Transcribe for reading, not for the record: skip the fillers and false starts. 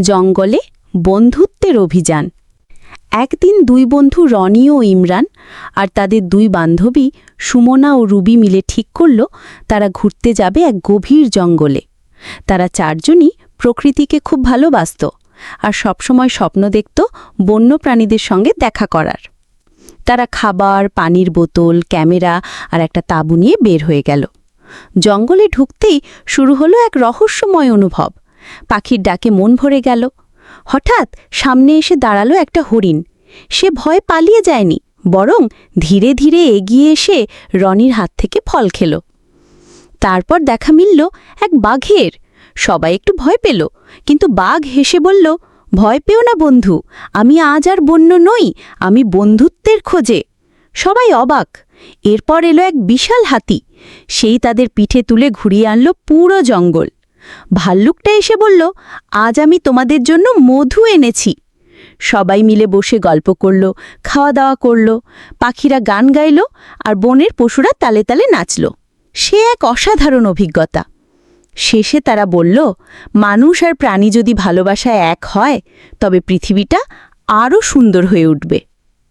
জঙ্গলে বন্ধুত্বের অভিযান। একদিন দুই বন্ধু রনি ও ইমরান আর তাদের দুই বান্ধবী সুমনা ও রুবি মিলে ঠিক করল তারা ঘুরতে যাবে এক গভীর জঙ্গলে। তারা চারজনই প্রকৃতিকে খুব ভালোবাসত আর সবসময় স্বপ্ন দেখত বন্য প্রাণীদের সঙ্গে দেখা করার। তারা খাবার, পানির বোতল, ক্যামেরা আর একটা তাঁবু নিয়ে বের হয়ে গেল। জঙ্গলে ঢুকতেই শুরু হলো এক রহস্যময় অনুভব। পাখির ডাকে মন ভরে গেল। হঠাৎ সামনে এসে দাঁড়ালো একটা হরিণ। সে ভয়ে পালিয়ে যায়নি, বরং ধীরে ধীরে এগিয়ে এসে রনির হাত থেকে ফল খেল। তারপর দেখা মিলল এক বাঘের। সবাই একটু ভয় পেল, কিন্তু বাঘ হেসে বলল, ভয় পেও না বন্ধু, আমি আজ আর বন্য নই, আমি বন্ধুত্বের খোঁজে। সবাই অবাক। এরপর এলো এক বিশাল হাতি। সেই তাদের পিঠে তুলে ঘুরিয়ে আনল পুরো জঙ্গল। ভাল্লুকটা এসে বলল, আজ আমি তোমাদের জন্য মধু এনেছি। সবাই মিলে বসে গল্প করল, খাওয়া দাওয়া করল, পাখিরা গান গাইল আর বনের পশুরা তালে তালে নাচল। সে এক অসাধারণ অভিজ্ঞতা। শেষে তারা বলল, মানুষ আর প্রাণী যদি ভালোবাসায় এক হয়, তবে পৃথিবীটা আরও সুন্দর হয়ে উঠবে।